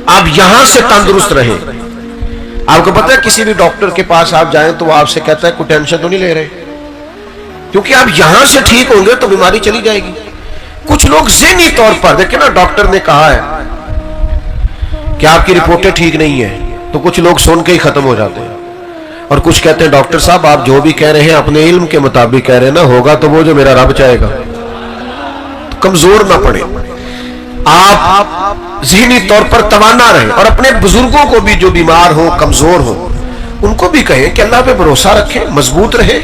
آپ یہاں سے تندرست رہیں. آپ کو پتہ ہے کسی بھی ڈاکٹر کے پاس آپ جائیں تو وہ آپ سے کہتا ہے کوئی ٹینشن تو نہیں لے رہے، کیونکہ آپ یہاں سے ٹھیک ہوں گے تو بیماری چلی جائے گی. کچھ لوگ ذہنی طور پر دیکھیں نا، ڈاکٹر نے کہا ہے کہ آپ کی رپورٹیں ٹھیک نہیں ہیں، تو کچھ لوگ سن کے ہی ختم ہو جاتے ہیں. اور کچھ کہتے ہیں ڈاکٹر صاحب آپ جو بھی کہہ رہے ہیں اپنے علم کے مطابق کہہ رہے ہیں نا، ہوگا تو وہ جو میرا رب چاہے گا. تو کمزور نہ پڑے، آپ ذہنی طور پر توانا رہیں. اور اپنے بزرگوں کو بھی جو بیمار ہوں کمزور ہوں ان کو بھی کہیں کہ اللہ پہ بھروسہ رکھیں، مضبوط رہیں،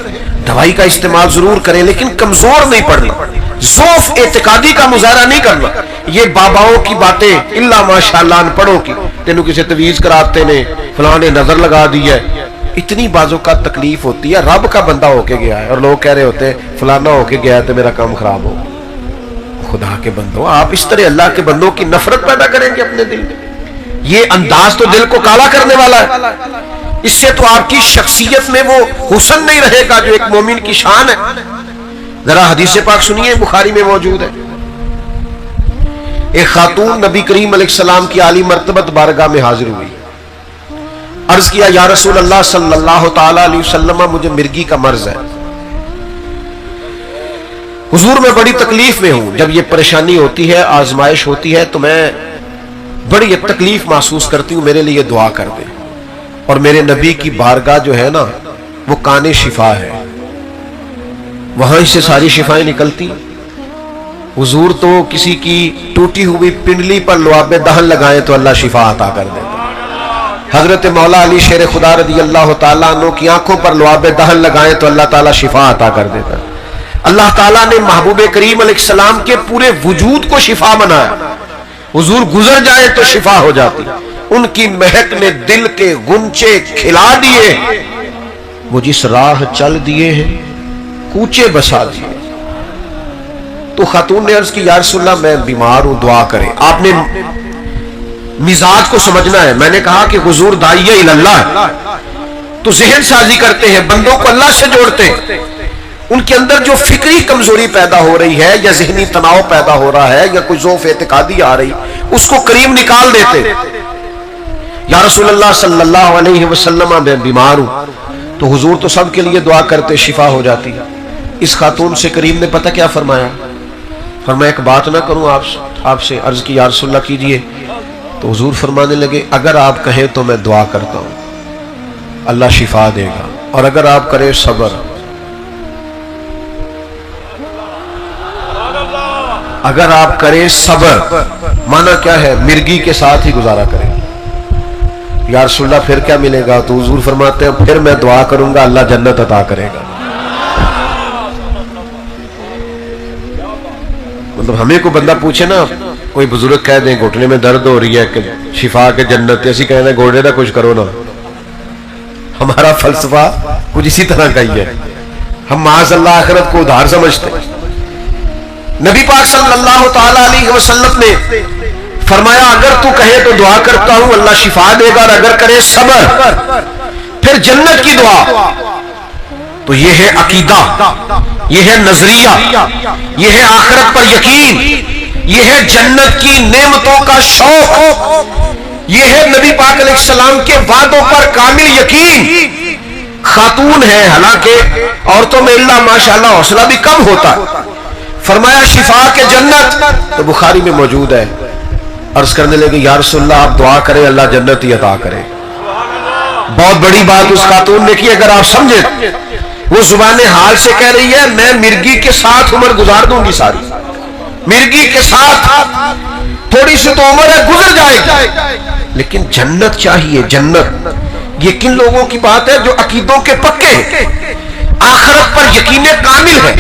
دوائی کا استعمال ضرور کریں لیکن کمزور نہیں پڑنا، ضعف اعتقادی کا مظاہرہ نہیں کرنا. یہ باباؤں کی باتیں اللہ ماشاءاللہ ان پڑھوں کی، تینوں کسی تویز کراتے نے، فلاں نے نظر لگا دی ہے. اتنی بازوں کا تکلیف ہوتی ہے. رب کا بندہ ہو کے گیا ہے اور لوگ کہہ رہے ہوتے ہیں فلانا ہو کے گیا ہے تو میرا کام خراب ہو. خدا کے بندوں، آپ اس طرح اللہ کے بندوں کی نفرت پیدا کریں گے اپنے دل میں؟ یہ انداز تو دل کو کالا کرنے والا ہے. اس سے تو آپ کی شخصیت میں وہ حسن نہیں رہے گا جو ایک مومن کی شان ہے. ذرا حدیث پاک سنیے، بخاری میں موجود ہے. ایک خاتون نبی کریم علیہ السلام کی عالی مرتبت بارگاہ میں حاضر ہوئی. عرض کیا یا رسول اللہ صلی اللہ تعالی علیہ وسلم، مجھے مرگی کا مرض ہے. حضور میں بڑی تکلیف میں ہوں. جب یہ پریشانی ہوتی ہے، آزمائش ہوتی ہے تو میں بڑی تکلیف محسوس کرتی ہوں، میرے لیے دعا کر دیں. اور میرے نبی کی بارگاہ جو ہے نا وہ کان شفا ہے، وہاں سے ساری شفائیں نکلتی. حضور تو کسی کی ٹوٹی ہوئی پنڈلی پر لعاب دہن لگائیں تو اللہ شفا عطا کر دیتا. حضرت مولا علی شیر خدا رضی اللہ تعالیٰ عنہ کی آنکھوں پر لعاب دہن لگائیں تو اللہ تعالیٰ شفا عطا کر دیتا. اللہ تعالیٰ نے محبوب کریم علیہ السلام کے پورے وجود کو شفا بنایا. حضور گزر جائے تو شفا ہو جاتی. ان کی مہک نے دل کے گنچے کھلا دیے. وہ جس راہ چل دیے ہیں کوچے بسا دیے. تو خاتون نے عرض کی یا رسول اللہ میں بیمار ہوں، دعا کریں. آپ نے مزاج کو سمجھنا ہے. میں نے کہا کہ حضور داعیہ اللہ تو ذہن سازی کرتے ہیں، بندوں کو اللہ سے جوڑتے ہیں. ان کے اندر جو فکری کمزوری پیدا ہو رہی ہے یا ذہنی تناؤ پیدا ہو رہا ہے یا کوئی ضعف اعتقادی آ رہی، اس کو کریم نکال دیتے. یا رسول اللہ صلی اللہ علیہ وسلم میں بیمار ہوں. تو حضور تو سب کے لیے دعا کرتے، شفا ہو جاتی. اس خاتون سے کریم نے پتہ کیا فرمایا؟ فرمایا ایک بات نہ کروں آپ سے؟ عرض کی یا رسول اللہ کیجئے. تو حضور فرمانے لگے اگر آپ کہیں تو میں دعا کرتا ہوں، اللہ شفا دے گا. اور اگر آپ کریں صبر، اگر آپ کریں صبر، مانا کیا ہے؟ مرگی کے ساتھ ہی گزارا کریں. یا رسول اللہ پھر کیا ملے گا؟ تو حضور فرماتے ہیں پھر میں دعا کروں گا اللہ جنت عطا کرے گا. مطلب ہمیں کوئی بندہ پوچھے نا، کوئی بزرگ کہہ دیں گھٹنے میں درد ہو رہی ہے کہ شفا کے جنت، ایسی کہنا ہے گھوڑے نہ کچھ کرو نا. ہمارا فلسفہ کچھ اسی طرح کا ہی ہے. ہم معاذ اللہ آخرت کو ادھار سمجھتے ہیں. نبی پاک صلی اللہ تعالی علیہ وسلم نے فرمایا اگر تو کہے تو دعا کرتا ہوں اللہ شفا دے گا، اور اگر کرے صبر پھر جنت کی دعا. تو یہ ہے عقیدہ، یہ ہے نظریہ، یہ ہے آخرت پر یقین، یہ ہے جنت کی نعمتوں کا شوق، یہ ہے نبی پاک علیہ السلام کے وعدوں پر کامل یقین. خاتون ہے، حالانکہ عورتوں میں اللہ ماشاءاللہ حوصلہ بھی کم ہوتا ہے. فرمایا شفا کے جنت، تو بخاری میں موجود ہے. عرض کرنے لگے یا رسول اللہ آپ دعا کریں اللہ جنت ہی عطا کرے. بہت بڑی بات اس خاتون نے کی. اگر آپ سمجھے وہ زبان حال سے کہہ رہی ہے میں مرگی کے ساتھ عمر گزار دوں گی، ساری مرگی کے ساتھ، تھوڑی سی تو عمر ہے گزر جائے گی، لیکن جنت چاہیے. جنت یہ کن لوگوں کی بات ہے؟ جو عقیدوں کے پکے ہیں، آخرت پر یقین کامل ہے،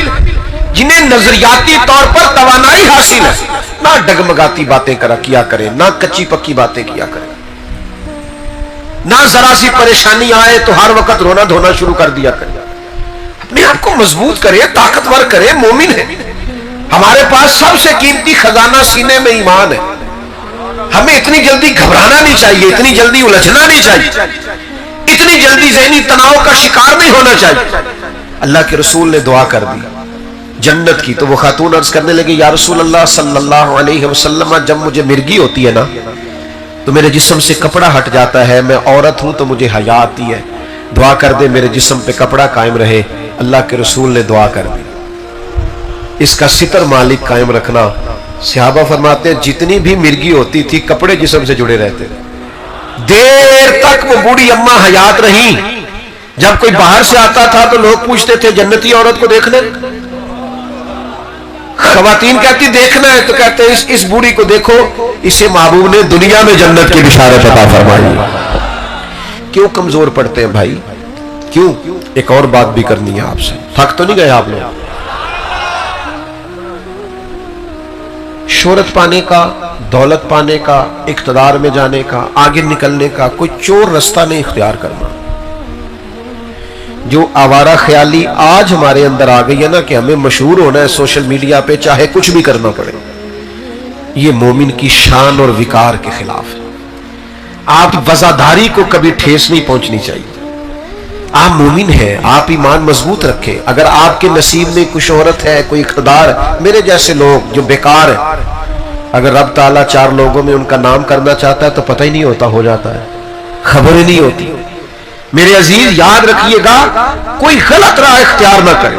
جنہیں نظریاتی طور پر توانائی حاصل ہے، نہ ڈگمگاتی باتیں کیا کریں، نہ کچی پکی باتیں کیا کریں، نہ ذرا سی پریشانی آئے تو ہر وقت رونا دھونا شروع کر دیا کریں۔ اپنے آپ کو مضبوط کریں، طاقتور کریں، مومن ہے۔ ہمارے پاس سب سے قیمتی خزانہ سینے میں ایمان ہے۔ ہمیں اتنی جلدی گھبرانا نہیں چاہیے، اتنی جلدی الجھنا نہیں چاہیے، اتنی جلدی ذہنی تناؤ کا شکار نہیں ہونا چاہیے۔ اللہ کے رسول نے دعا کر دی جنت کی، تو وہ خاتون عرض کرنے لگی یا رسول اللہ صلی اللہ علیہ وسلم، جب مجھے مرگی ہوتی ہے نا تو میرے جسم سے کپڑا ہٹ جاتا ہے، میں عورت ہوں تو مجھے حیا آتی ہے، دعا کر دے میرے جسم پہ کپڑا قائم رہے۔ اللہ کے رسول نے دعا کر دی، اس کا ستر مالک قائم رکھنا۔ صحابہ فرماتے ہیں جتنی بھی مرگی ہوتی تھی کپڑے جسم سے جڑے رہتے تھے، دیر تک وہ بوڑھی اماں حیات رہی۔ جب کوئی باہر سے آتا تھا تو لوگ پوچھتے تھے جنتی عورت کو دیکھنا، خواتین کہتی دیکھنا ہے تو کہتے ہیں اس بوڑھی کو دیکھو، اسے محبوب نے دنیا میں جنت کی بشارت عطا فرمائی۔ کیوں کمزور پڑتے ہیں بھائی؟ کیوں؟ ایک اور بات بھی کرنی ہے آپ سے، تھک تو نہیں گئے آپ لوگ؟ شہرت پانے کا، دولت پانے کا، اقتدار میں جانے کا، آگے نکلنے کا کوئی چور رستہ نہیں اختیار کرنا۔ جو آوارہ خیالی آج ہمارے اندر آ گئی ہے نا کہ ہمیں مشہور ہونا ہے سوشل میڈیا پہ چاہے کچھ بھی کرنا پڑے، یہ مومن کی شان اور وقار کے خلاف ہے۔ آپ وزاداری کو کبھی ٹھیس نہیں پہنچنی چاہیے۔ آپ مومن ہیں، آپ ایمان مضبوط رکھیں۔ اگر آپ کے نصیب میں کوئی شہرت ہے، کوئی اقتدار، میرے جیسے لوگ جو بیکار ہیں، اگر رب تعالیٰ چار لوگوں میں ان کا نام کرنا چاہتا ہے تو پتہ ہی نہیں ہوتا، ہو جاتا ہے، خبر ہی نہیں ہوتی۔ میرے عزیز یاد رکھیے گا، کوئی غلط راہ اختیار نہ کرے،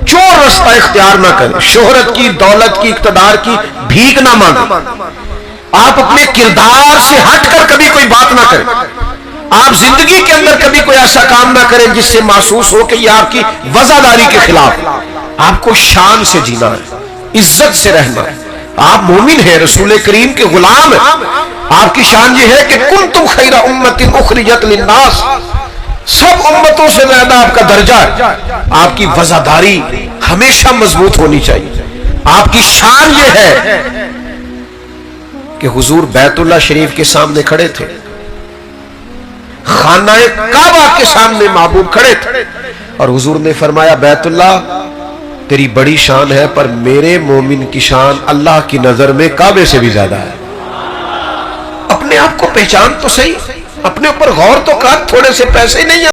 چور رستہ اختیار نہ کرے، شہرت کی، دولت کی، اقتدار کی بھیک نہ مانگے۔ آپ اپنے کردار سے ہٹ کر کبھی کوئی بات نہ کریں۔ آپ زندگی کے اندر کبھی کوئی ایسا کام نہ کریں جس سے محسوس ہو کہ یہ آپ کی وزاداری کے خلاف۔ آپ کو شان سے جینا ہے، عزت سے رہنا ہے۔ آپ مومن ہیں، رسول کریم کے غلام ہیں۔ آپ کی شان یہ ہے کہ کنتم خیر امت اخرجت للناس، سب امتوں سے زیادہ آپ کا درجہ ہے۔ آپ کی وزاداری ہمیشہ مضبوط ہونی چاہیے۔ آپ کی شان یہ ہے کہ حضور بیت اللہ شریف کے سامنے کھڑے تھے، خانہ کعبہ کے سامنے محبوب کھڑے تھے، اور حضور نے فرمایا بیت اللہ تیری بڑی شان ہے، پر میرے مومن کی شان اللہ کی نظر میں کعبے سے بھی زیادہ ہے۔ اپنے آپ کو پہچان تو صحیح، اپنے اوپر غور تو کر، تھوڑے سے پیسے نہیں ہیں